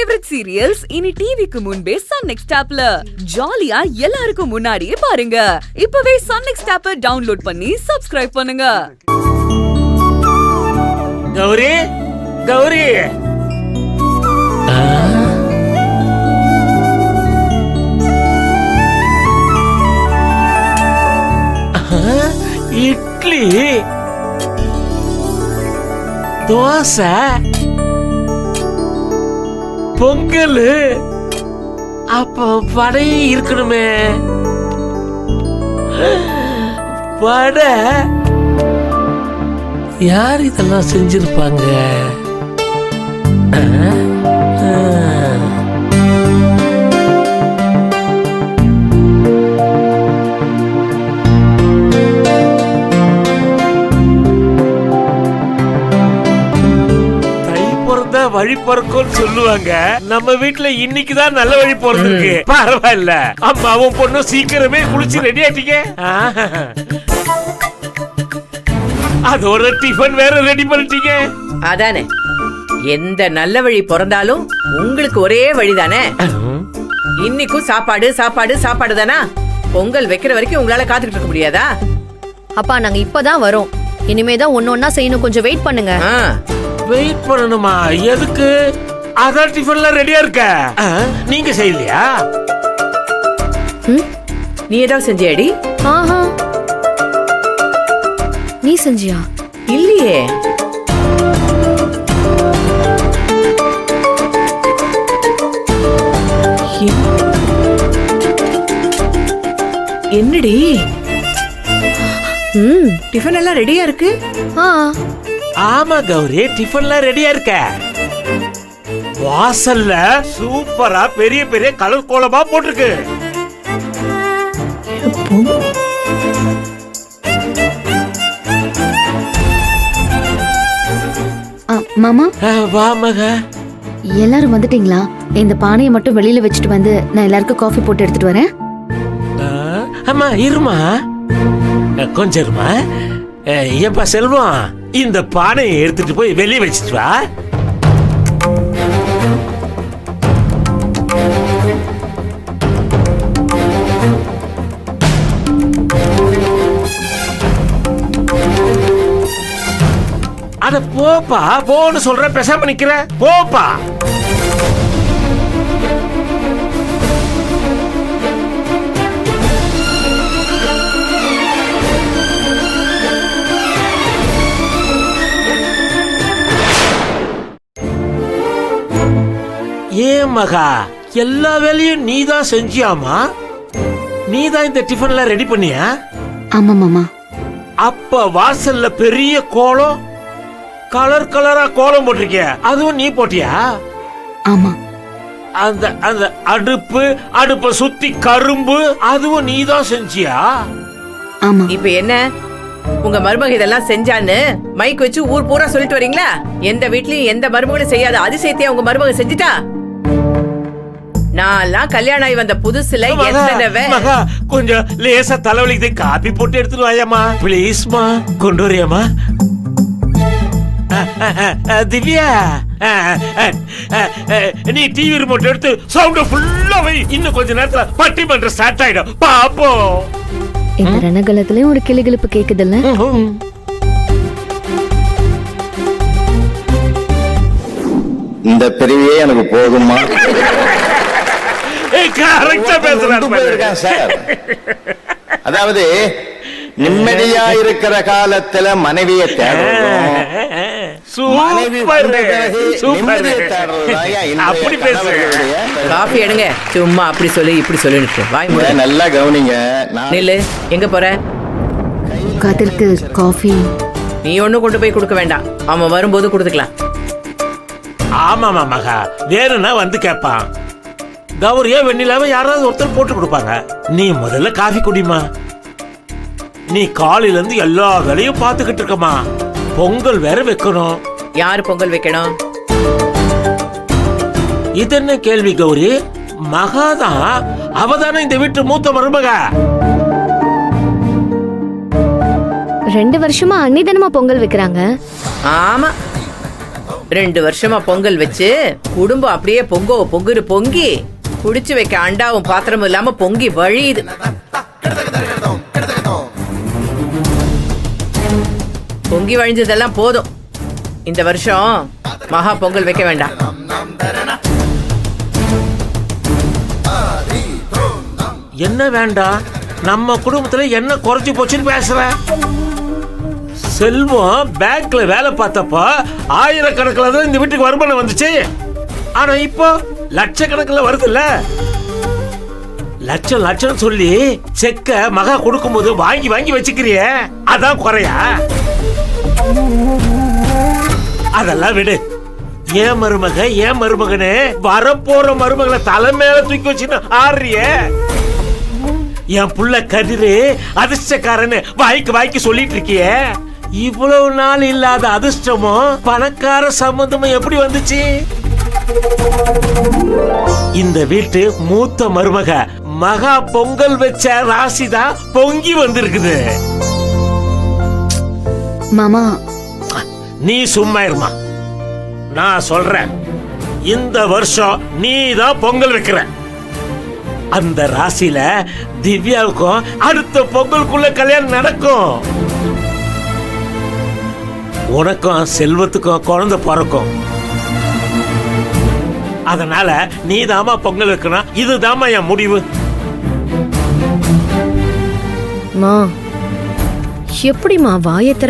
Favourite serials இனி டிவிக்கு முன்பே சன் நெக்ஸ்ட் ஆப்ல ஜாலியா எல்லாருக்கும் முன்னாடியே பாருங்க. இப்பவே சன் நெக்ஸ்ட் ஆப்பை டவுன்லோட் பண்ணி சப்ஸ்கிரைப் பண்ணுங்க. கௌரி கௌரி இட்லி தோசை பொங்கல் அப்ப வடை இருக்கணுமே. வடை யார் இதெல்லாம் செஞ்சிருப்பாங்க? வழி பிறக்கும்னு சொல்லுவாங்க. நம்ம வீட்டுல இன்னைக்குதான் நல்ல வழி பிறந்திருக்கு. பரவாயில்ல, அம்மாவும் பொண்ணும் சீக்கிரமே குளிச்சு ரெடி ஆயிட்டீங்க. அதோட டிஃபன் வேற ரெடி பண்ணிட்டீங்க. அதானே, எந்த நல்ல வழி பிறந்தாலும் உங்களுக்கு ஒரே வழிதானே. இன்னைக்கும் சாப்பாடு சாப்பாடு சாப்பாடு தானா? பொங்கல் வைக்கிற வரைக்கும் உங்களால காத்துக்கிட்டு இருக்க முடியாதா? அப்பா நாங்க இப்பதான் வரோம். இனிமேதான் ஒன்னொன்னா செய்யணும். கொஞ்சம் வெயிட் பண்ணுங்க. வெயிட் பண்ணணுமா? எதுக்கு? அதான் டிஃபன்ல ரெடியா இருக்க. நீங்க செய்யலையா? நீ ஏதாவது செஞ்சியாடி? ஆஹா, நீ செஞ்சியா? இல்லையே. என்னடி? டிஃபன் எல்லாம் ரெடியா இருக்கு. ஆமா கௌரி, டிஃபன்லாம் ரெடியா இருக்க. வாசல்ல சூப்பரா பெரிய பெரிய கலர் கோலமா போட்டிருக்கு. மாமா, வா மகா. எல்லாரும் வந்துட்டீங்களா? இந்த பானையை மட்டும் வெளியில வச்சுட்டு வந்து நான் எல்லாருக்கும் காஃபி போட்டு எடுத்துட்டு வரேன். அம்மா இருமா, கொஞ்சம் இருமா. ஏப்பா செல்வம், இந்த பானையை எடுத்துட்டு போய் வெளியே வச்சுட்டு வா. அட போப்பா, போன்னு சொல்ற, பேசாம நிக்கிற. போப்பா. ஏன் மகா, எல்லா வேலையும் நீதான் செஞ்சியாமா? நீதான் இந்த டிஃபன்ல ரெடி பண்ணியா? ஆமா மாமா. அப்ப வாசல்ல பெரிய கோலம், கலர் கலரா கோலம் போட்டிருக்கிய, அதுவும் நீ போட்டியா? ஆமா. அந்த அந்த அடுப்ப சுத்தி கரும்பு, அதுவும் நீதான் செஞ்சியா? ஆமா. இப்ப என்ன, உங்க மருமக இதெல்லாம் செஞ்சான்னு மைக் வச்சு ஊர் பூரா சொல்லிட்டு வரீங்களா? எந்த வீட்லயும் எந்த மருமகளும் செய்யாத அதிசயத்தையே உங்க மருமக செஞ்சுட்டா? நான் கல்யாணம் ஆகி வந்த புதுசுல மகா, கொஞ்சம் லேசா தலைவலிக்கு காபி போட்டு எடுத்துட்டு வாயாமா பிளீஸ்மா. கொண்டு வரியாமா? திவ்யா, நீ டிவி ரிமோட் எடுத்து சவுண்ட் ஃபுல்லா வை. இன்னும் கொஞ்ச நேரத்துல பட்டிமன்றம் ஸ்டார்ட் ஆயிடும். பாப்போம். இந்த ரணகலத்திலயும் ஒரு கிளிகிளிப்பு கேக்குதுல்ல? இந்த பிரிவே எனக்கு போதுமா? சார், அதாவது நிம்மதியா இருக்கிற காலத்துல மனைவியை தேடுறோம், காஃபி எடுங்க. சும்மா அப்படி சொல்லி இப்படி சொல்லி நல்லா கவனிங்க. நில்லு. எங்க போற? கதிர்க்கு காஃபி நீ ஒண்ணும் கொண்டு போய் கொடுக்க வேண்டாம், அவன் வரும்போது கொடுத்துக்கலாம். ஆமாமா மகா, வேணும்னா வந்து கேட்பான். கௌரியா வெண்ணிலாவை யாராவது ஒருத்தர் போட்டு கொடுப்பாங்க. நீ முதல்ல காஃபி குடிமா. நீ காலையில இருந்து எல்லா வேலையும் பாத்துக்கிட்டு இருக்கமா. பொங்கல் வேற வைக்கணும். யாரு பொங்கல் வைக்கணும்? இது என்ன கேள்வி கௌரி? மகாதான், அவதானே இந்த வீட்டு மூத்த மருமக. 2 வருஷமா அன்னிதானமா பொங்கல் வைக்கிறாங்க. ஆமா, 2 வருஷமா பொங்கல் வச்சு குடும்பம் அப்படியே பொங்குரு பொங்கி குடிச்சு வைக்க அண்டாவும் பாத்திரமும் இல்லாம பொங்கி வழியுது. பொங்கி வழிஞ்சதெல்லாம் போதும். இந்த வருஷம் மகா பொங்கல் வைக்க வேண்டாம். என்ன வேண்டாம்? நம்ம குடும்பத்துல என்ன குறைஞ்சு போச்சுன்னு பேசுற? செல்வம் பேங்க்ல வேலை பார்த்தப்போ ஆயிரக்கணக்கில் தான் இந்த வீட்டுக்கு வருமானம் வந்துச்சு. ஆனா இப்போ லட்சக்கணக்கில் வருதுல்ல. லட்சம் லட்சம் சொல்லி செக்க மகா கொடுக்கும்போது வாங்கி வாங்கி வச்சுக்கிறிய, அதான் குறையா? அதெல்லாம் விடு. ஏன் மருமகனே வரப்போற மருமகளை தலை மேல தூக்கி வச்சுன்னு ஆடுறிய. என் புள்ள கதிரு அதிர்ஷ்டக்காரன்னு வாய்க்கு சொல்லிட்டு இருக்கிய. இவ்வளவு நாள் இல்லாத அதிர்ஷ்டமும் பணக்கார சம்பந்தமும் எப்படி வந்துச்சு? இந்த வீட்டு மூத்த மருமக மகா பொங்கல் வச்ச ராசிதான் பொங்கி வந்திருக்குது. மாமா, நீ சும்மா இருமா. நான் சொல்றேன், இந்த வருஷம் நீ தான் பொங்கல் வைக்கிற. அந்த ராசியில திவ்யாவுக்கும் அடுத்த பொங்கலுக்குள்ள கல்யாணம் நடக்கும். உனக்கும் செல்வத்துக்கும் குழந்தை பிறக்கும். அதனால நீ தாமா பொங்கல் வைக்கணும். இதுதாமா என் முடிவு. மா, எப்படிமா வாயை திற